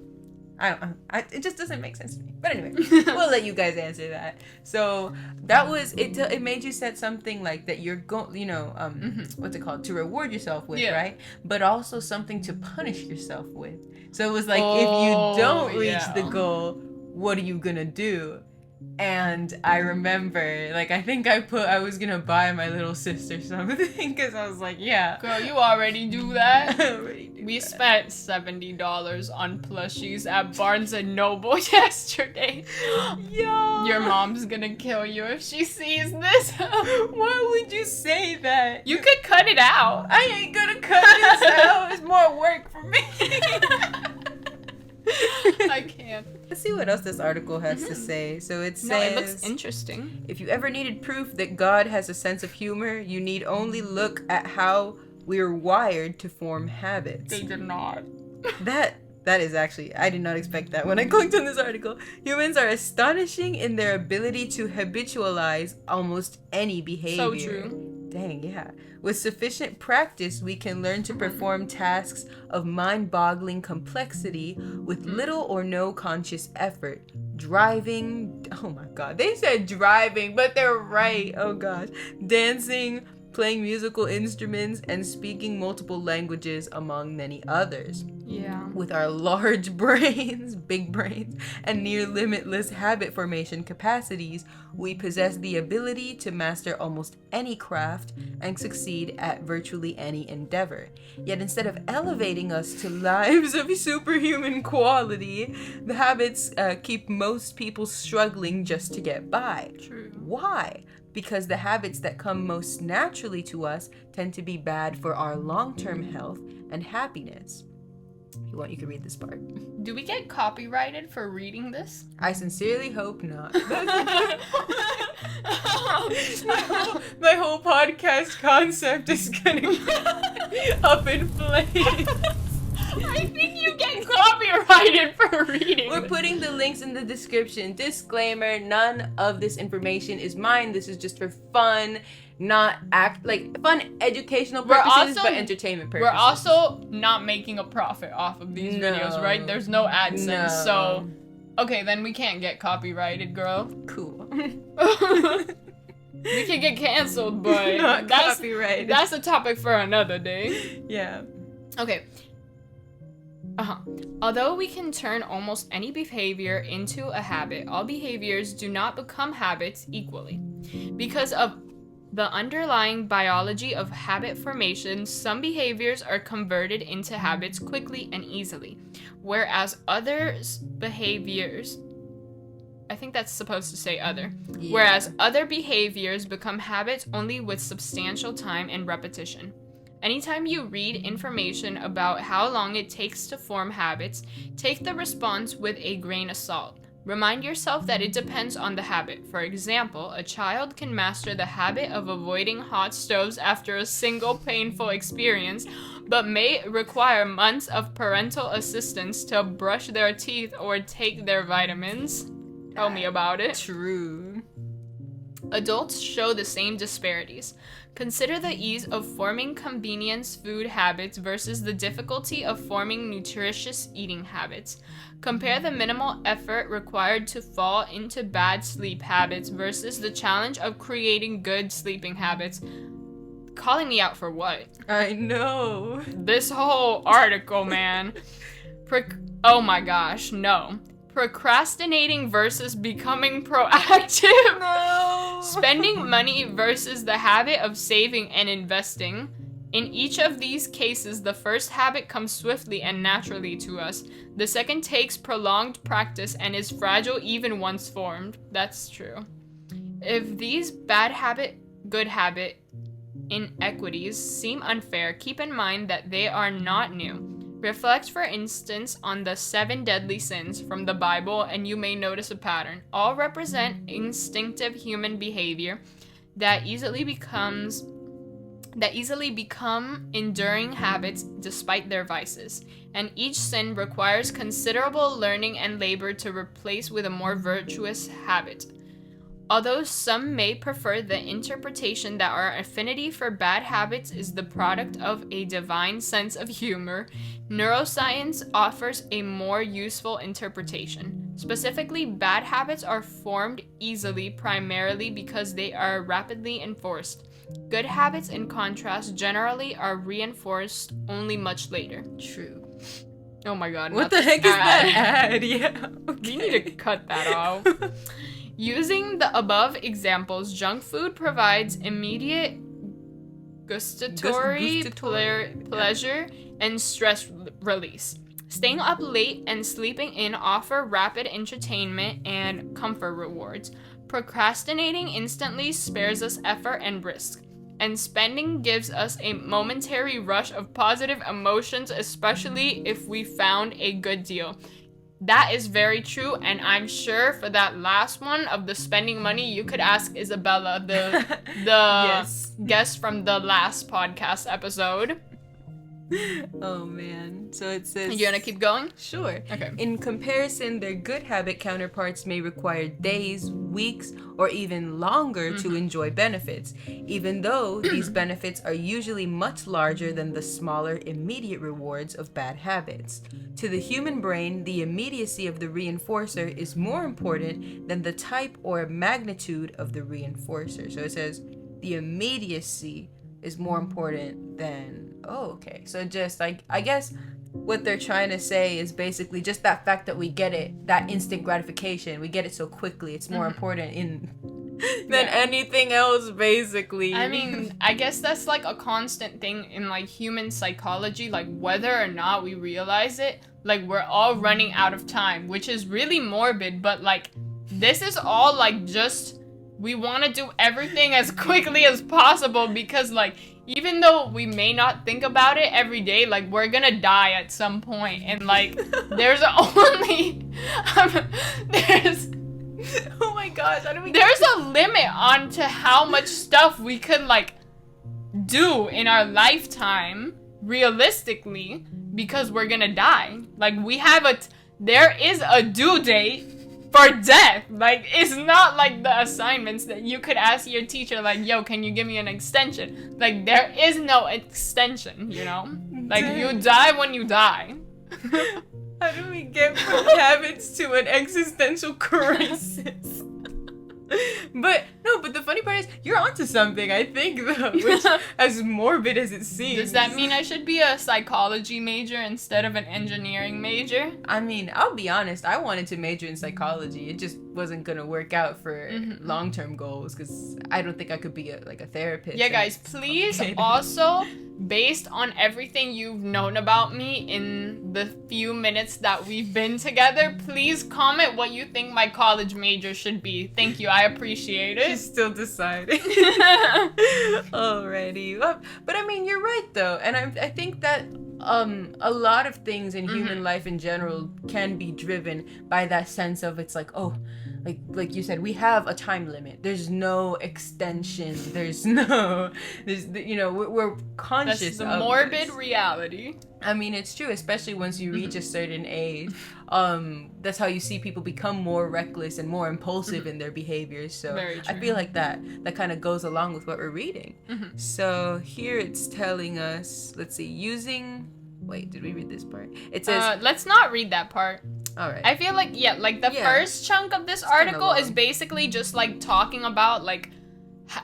It just doesn't make sense to me. But anyway, we'll let you guys answer that. So that was it. It made you set something like that you're what's it called? To reward yourself with, right? But also something to punish yourself with. So it was like, if you don't reach the goal, what are you gonna do? And I remember, like, I think I was gonna buy my little sister something because I was like, yeah. Girl, you already do that. We spent $70 on plushies at Barnes & Noble yesterday. Yo. Your mom's gonna kill you if she sees this. Why would you say that? You could cut it out. I ain't gonna cut this out. It's more work for me. I can't. Let's see what else this article has to say. So it says... it looks interesting. If you ever needed proof that God has a sense of humor, you need only look at how we're wired to form habits. They did not. That is actually... I did not expect that when I clicked on this article. Humans are astonishing in their ability to habitualize almost any behavior. So true. Dang, yeah. With sufficient practice, we can learn to perform tasks of mind-boggling complexity with little or no conscious effort. Driving, oh my god, they said driving, but they're right, oh gosh. Dancing, playing musical instruments, and speaking multiple languages, among many others. Yeah. With our large brains, big brains, and near limitless habit formation capacities, we possess the ability to master almost any craft and succeed at virtually any endeavor. Yet instead of elevating us to lives of superhuman quality, the habits keep most people struggling just to get by. True. Why? Because the habits that come most naturally to us tend to be bad for our long-term health and happiness. If you want, you can read this part. Do we get copyrighted for reading this? I sincerely hope not. my whole podcast concept is gonna be up in flames. I think you get copyrighted for reading. We're putting the links in the description. Disclaimer, none of this information is mine. This is just for fun, not fun educational purposes, but entertainment purposes. We're also not making a profit off of these videos, right? There's no AdSense, so... Okay, then we can't get copyrighted, girl. Cool. We can get canceled, but not copyrighted. That's a topic for another day. Yeah. Okay. Although we can turn almost any behavior into a habit, all behaviors do not become habits equally. Because of the underlying biology of habit formation, some behaviors are converted into habits quickly and easily, whereas behaviors, I think that's supposed to say other, whereas other behaviors become habits only with substantial time and repetition. Anytime you read information about how long it takes to form habits, take the response with a grain of salt. Remind yourself that it depends on the habit. For example, a child can master the habit of avoiding hot stoves after a single painful experience, but may require months of parental assistance to brush their teeth or take their vitamins. Tell me about it. True. Adults show the same disparities. Consider the ease of forming convenience food habits versus the difficulty of forming nutritious eating habits. Compare the minimal effort required to fall into bad sleep habits versus the challenge of creating good sleeping habits. Calling me out for what? I know. This whole article, man. Oh my gosh, no. Procrastinating versus becoming proactive. No. Spending money versus the habit of saving and investing. In each of these cases, the first habit comes swiftly and naturally to us. The second takes prolonged practice and is fragile even once formed. That's true. If these bad habit, good habit inequities seem unfair, keep in mind that they are not new. Reflect, for instance, on the 7 deadly sins from the Bible, and you may notice a pattern. All represent instinctive human behavior that easily become enduring habits despite their vices. And each sin requires considerable learning and labor to replace with a more virtuous habit. Although some may prefer the interpretation that our affinity for bad habits is the product of a divine sense of humor, neuroscience offers a more useful interpretation. Specifically, bad habits are formed easily primarily because they are rapidly enforced. Good habits, in contrast, generally are reinforced only much later. True. Oh my god. What the heck is that ad? Yeah. Okay. You need to cut that off. Using the above examples, junk food provides immediate gustatory pleasure and stress release. Staying up late and sleeping in offer rapid entertainment and comfort rewards. Procrastinating instantly spares us effort and risk. And spending gives us a momentary rush of positive emotions, especially if we found a good deal. That is very true, and I'm sure for that last one of the spending money, you could ask Isabella, the yes. guest from the last podcast episode. Oh man. So it says... You wanna keep going? Sure. Okay. In comparison, their good habit counterparts may require days, weeks, or even longer to enjoy benefits, even though these benefits are usually much larger than the smaller immediate rewards of bad habits. To the human brain, the immediacy of the reinforcer is more important than the type or magnitude of the reinforcer. So it says the immediacy is more important than... Oh, okay. So just like, I guess what they're trying to say is basically just that fact that we get it, that instant gratification, we get it so quickly. It's more important than anything else, basically. I mean, I guess that's like a constant thing in like human psychology, like whether or not we realize it, like we're all running out of time, which is really morbid, but like this is all like just we want to do everything as quickly as possible because like even though we may not think about it every day, like we're gonna die at some point, and like there's only there's oh my gosh, how do we there's a limit on to how much stuff we could like do in our lifetime realistically, because we're gonna die. Like, there is a due date for death. Like, it's not like the assignments that you could ask your teacher, like, yo, can you give me an extension? Like, there is no extension, you know? Like, you die when you die. How do we get from habits to an existential crisis? But the funny part is you're onto something, I think, though, which as morbid as it seems. Does that mean I should be a psychology major instead of an engineering major? I mean, I'll be honest, I wanted to major in psychology. It just wasn't gonna work out for long-term goals because I don't think I could be a therapist. Yeah, guys, please also, based on everything you've known about me in the few minutes that we've been together, please comment what you think my college major should be. Thank you, I appreciate it. She's still deciding. Alrighty. Well, but I mean, you're right though, and I think that a lot of things in human life in general can be driven by that sense of it's like, oh, like you said, we have a time limit. There's no extension. We're conscious. That's the morbid reality. I mean, it's true, especially once you reach a certain age. That's how you see people become more reckless and more impulsive in their behaviors. So I feel like that kind of goes along with what we're reading. So here it's telling us, let's see, wait, did we read this part? It says, let's not read that part. All right. I feel like, the first chunk of this article is basically just like talking about like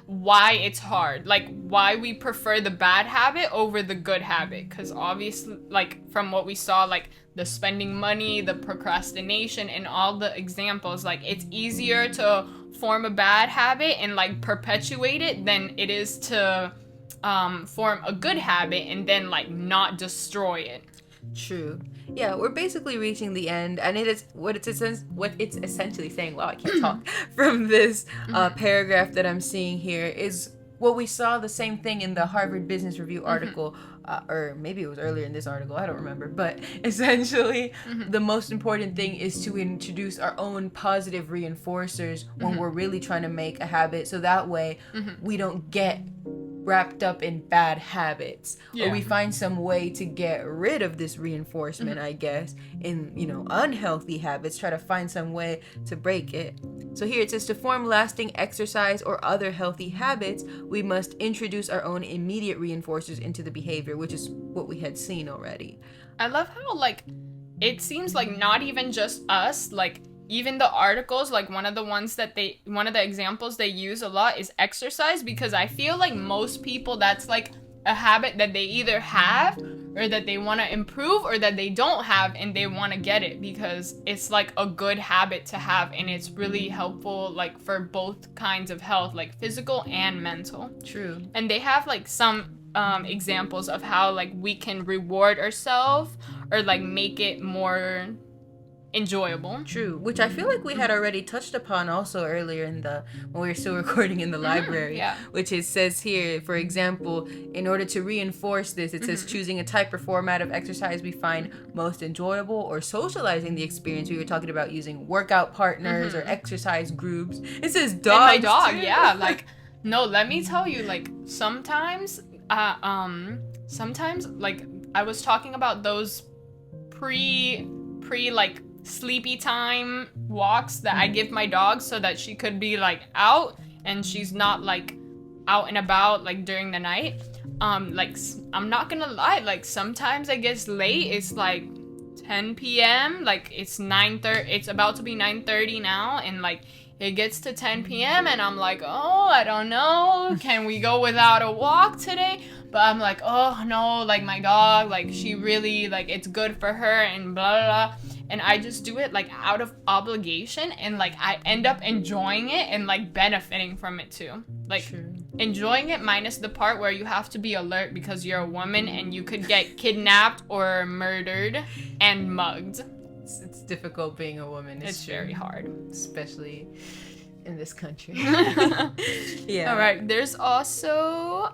why it's hard, like why we prefer the bad habit over the good habit, because obviously, like from what we saw, like the spending money, the procrastination, and all the examples, like it's easier to form a bad habit and like perpetuate it than it is to form a good habit and then like not destroy it. True. Yeah, we're basically reaching the end, and it is what it's essentially saying. Wow, I can't talk. From this paragraph that I'm seeing here is what we saw, the same thing in the Harvard Business Review article, or maybe it was earlier in this article, I don't remember, but essentially the most important thing is to introduce our own positive reinforcers when we're really trying to make a habit, so that way we don't get wrapped up in bad habits, or we find some way to get rid of this reinforcement, I guess, in unhealthy habits, try to find some way to break it. So here it says, to form lasting exercise or other healthy habits, we must introduce our own immediate reinforcers into the behavior, which is what we had seen already. I love how like it seems like not even just us, like even the articles, like one of the examples they use a lot is exercise, because I feel like most people, that's like a habit that they either have or that they want to improve or that they don't have and they want to get it because it's like a good habit to have and it's really helpful like for both kinds of health, like physical and mental. True. And they have like some examples of how like we can reward ourselves or like make it more enjoyable. True, which I feel like we had already touched upon also earlier when we were still recording in the library. Yeah. Which it says here, for example, in order to reinforce this, it says choosing a type or format of exercise we find most enjoyable or socializing the experience. We were talking about using workout partners or exercise groups. It says dogs. And my dog, too. yeah. Like, no, let me tell you, like sometimes like I was talking about those pre like sleepy time walks that I give my dog so that she could be like out and she's not like out and about like during the night. Like I'm not gonna lie, like sometimes it gets late. It's like 10 p.m. like it's about to be 9:30 now, and like it gets to 10 p.m. and I'm like, oh, I don't know, can we go without a walk today? But I'm like, oh no, like my dog, like she really, like it's good for her and blah blah blah. And I just do it like out of obligation, and like I end up enjoying it and like benefiting from it too. Like enjoying it minus the part where you have to be alert because you're a woman and you could get kidnapped or murdered and mugged. It's difficult being a woman. It's very hard, especially in this country. Yeah. All right. There's also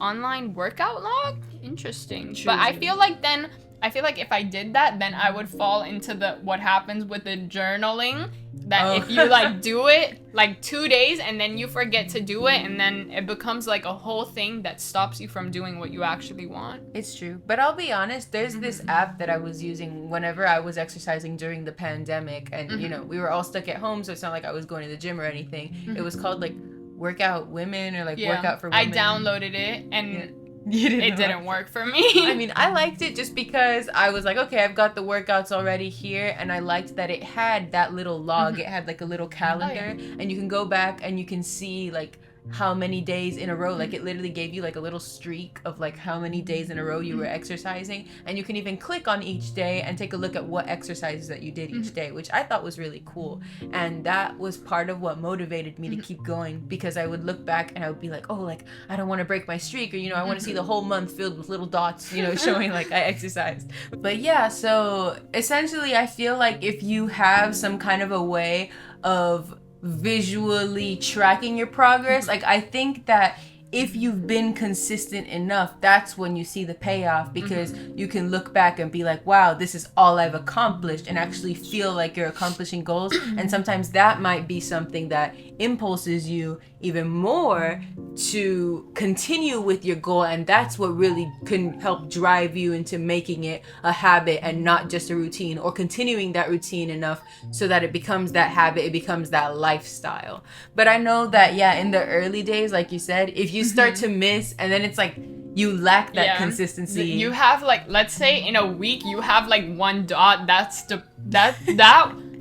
online workout log. Interesting. True. But I feel like then I feel like if I did that, then I would fall into what happens with the journaling, that if you like do it like 2 days and then you forget to do it, and then it becomes like a whole thing that stops you from doing what you actually want. It's true. But I'll be honest, there's this app that I was using whenever I was exercising during the pandemic, and you know, we were all stuck at home, so it's not like I was going to the gym or anything. It was called like Workout Women, or like Workout for Women. I downloaded it and it didn't work for me. I mean, I liked it just because I was like, okay, I've got the workouts already here, and I liked that it had that little log. It had like a little calendar, and you can go back and you can see like how many days in a row, like it literally gave you like a little streak of like how many days in a row you were exercising, and you can even click on each day and take a look at what exercises that you did each day, which I thought was really cool. And that was part of what motivated me to keep going, because I would look back and I would be like, oh, like I don't want to break my streak, or you know, I want to see the whole month filled with little dots, you know, showing like I exercised. But yeah, so essentially I feel like if you have some kind of a way of visually tracking your progress, like I think that if you've been consistent enough, that's when you see the payoff, because you can look back and be like, wow, this is all I've accomplished, and actually feel like you're accomplishing goals. And sometimes that might be something that impulses you even more to continue with your goal, and that's what really can help drive you into making it a habit and not just a routine, or continuing that routine enough so that it becomes that habit, it becomes that lifestyle. But I know that, yeah, in the early days, like you said, if you start to miss, and then it's like you lack that consistency. You have like, let's say in a week you have like 1 dot, that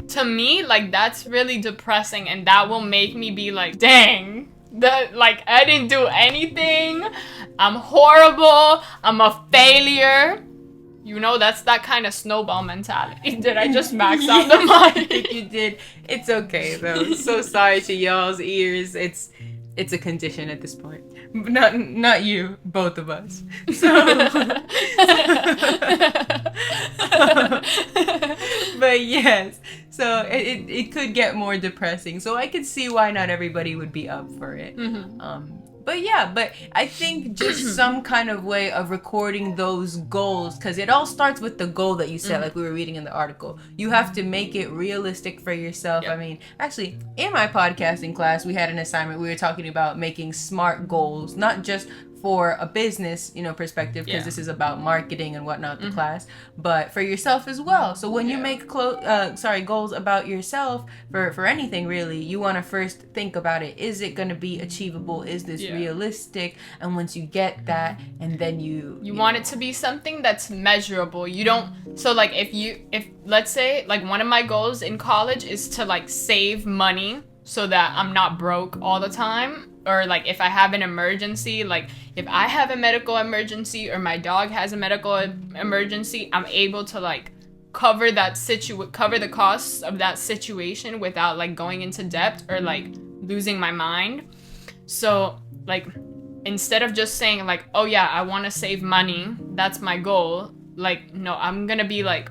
to me, like that's really depressing, and that will make me be like, dang, that like I didn't do anything, I'm horrible, I'm a failure. You know, that's that kind of snowball mentality. Did I just max out the mic? You did. It's okay though. So sorry to y'all's ears. It's a condition at this point. Not you, both of us. So, but yes, so it could get more depressing. So I could see why not everybody would be up for it. But I think just some kind of way of recording those goals, because it all starts with the goal that you set, like we were reading in the article. You have to make it realistic for yourself. I mean, actually, in my podcasting class, we had an assignment. We were talking about making SMART goals, not just for a business, you know, perspective, because this is about marketing and whatnot, the class, but for yourself as well. So when you make goals about yourself for anything really, you want to first think about it. Is it going to be achievable? Is this realistic? And once you get that, and then you want it to be something that's measurable. You don't, so like if let's say like one of my goals in college is to like save money so that I'm not broke all the time. Or like if I have an emergency, like if I have a medical emergency or my dog has a medical emergency, I'm able to like cover the costs of that situation without like going into debt or like losing my mind. So like instead of just saying like, oh yeah, I want to save money, that's my goal, like no, I'm gonna be like,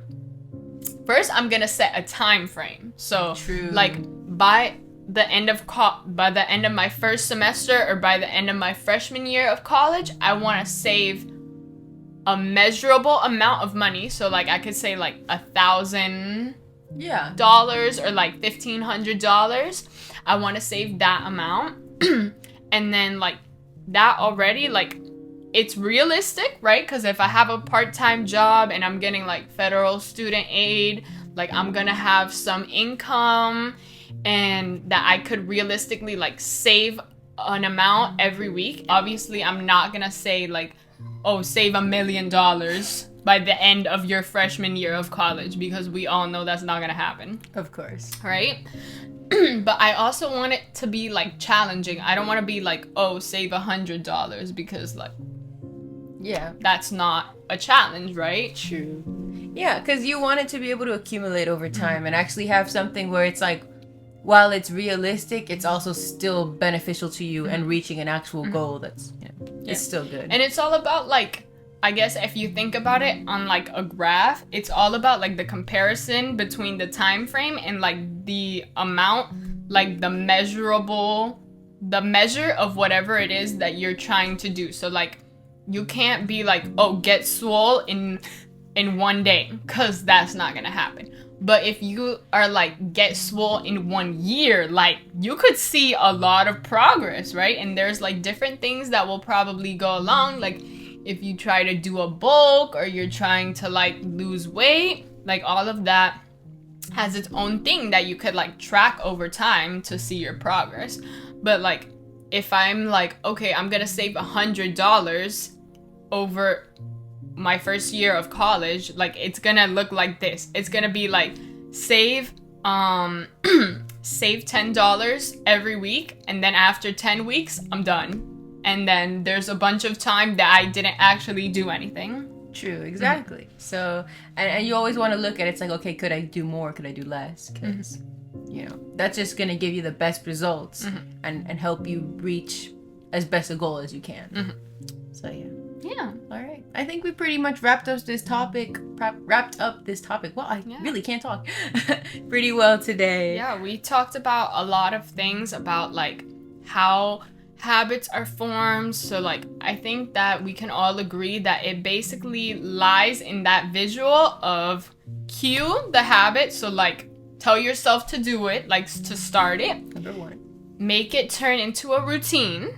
first I'm gonna set a time frame. So like by the end of my first semester or by the end of my freshman year of college, I want to save a measurable amount of money. So like I could say like $1,000 or like $1,500. I want to save that amount. And then like that already, like it's realistic, right? Because if I have a part-time job and I'm getting like federal student aid, like I'm gonna have some income, and that I could realistically like save an amount every week. Obviously, I'm not gonna say like, oh, save $1 million by the end of your freshman year of college, because we all know that's not gonna happen. Of course. Right? But I also want it to be like challenging. I don't want to be like, oh, save $100, because like, that's not a challenge, right? True. Yeah, because you want it to be able to accumulate over time and actually have something where it's like, while it's realistic, it's also still beneficial to you and reaching an actual goal that's, it's still good. And it's all about like, I guess if you think about it on like a graph, it's all about like the comparison between the time frame and like the amount, like the measure of whatever it is that you're trying to do. So like you can't be like, oh, get swole in in one day, because that's not gonna happen. But if you are like get swole in 1 year, like you could see a lot of progress, right? And there's like different things that will probably go along. Like if you try to do a bulk or you're trying to like lose weight, like all of that has its own thing that you could like track over time to see your progress. But like if I'm like, okay, I'm gonna save $100 over my first year of college, like it's gonna look like this. It's gonna be like save save $10 every week, and then after 10 weeks I'm done, and then there's a bunch of time that I didn't actually do anything. True, exactly. So and you always want to look at it, it's like, okay, could I do more, could I do less? Because you know, that's just gonna give you the best results and help you reach as best a goal as you can. So yeah. All right. I think we pretty much wrapped up this topic. Well, I really can't talk pretty well today. Yeah, we talked about a lot of things about like how habits are formed. So like I think that we can all agree that it basically lies in that visual of cue the habit. So like tell yourself to do it, like to start it. Number 1. Make it turn into a routine.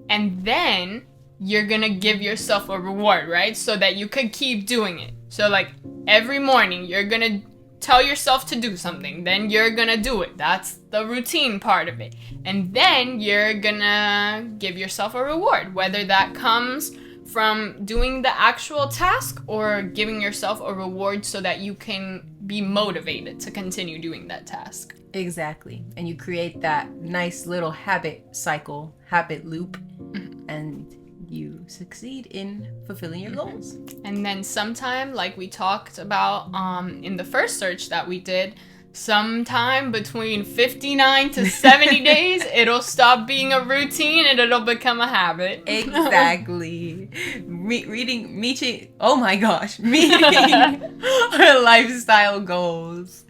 And then you're gonna give yourself a reward, right? So that you could keep doing it. So like every morning you're gonna tell yourself to do something, then you're gonna do it. That's the routine part of it. And then you're gonna give yourself a reward, whether that comes from doing the actual task or giving yourself a reward so that you can be motivated to continue doing that task. Exactly. And you create that nice little habit cycle, habit loop, and you succeed in fulfilling your goals. And then sometime, like we talked about in the first search that we did, sometime between 59 to 70 days, it'll stop being a routine and it'll become a habit. Exactly. Meeting our lifestyle goals.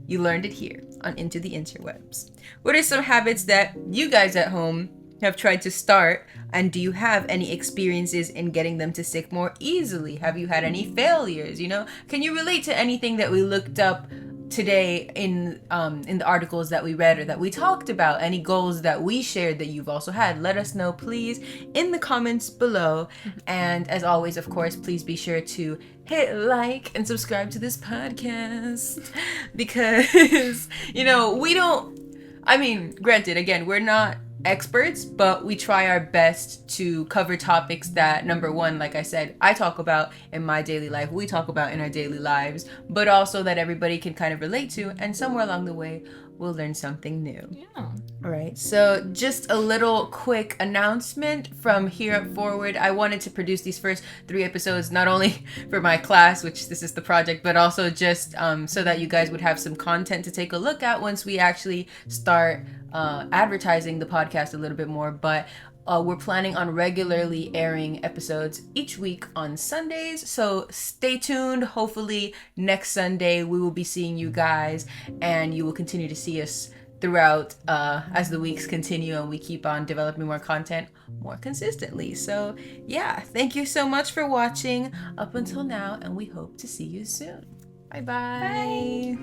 You learned it here on Into the InterWebs. What are some habits that you guys at home have tried to start, and do you have any experiences in getting them to stick more easily? Have you had any failures? You know, can you relate to anything that we looked up today in the articles that we read or that we talked about? Any goals that we shared that you've also had? Let us know, please, in the comments below. And as always, of course, please be sure to hit like and subscribe to this podcast because, you know, granted, again, we're not experts, but we try our best to cover topics that, number 1, like I said, I talk about in my daily life, we talk about in our daily lives, but also that everybody can kind of relate to, and somewhere along the way we'll learn something new. Yeah. All right, so just a little quick announcement from here up forward. I wanted to produce these first 3 episodes not only for my class, which this is the project, but also just so that you guys would have some content to take a look at once we actually start advertising the podcast a little bit more. But we're planning on regularly airing episodes each week on Sundays, so stay tuned. Hopefully next Sunday we will be seeing you guys, and you will continue to see us throughout as the weeks continue and we keep on developing more content more consistently. So yeah, thank you so much for watching up until now, and we hope to see you soon. Bye.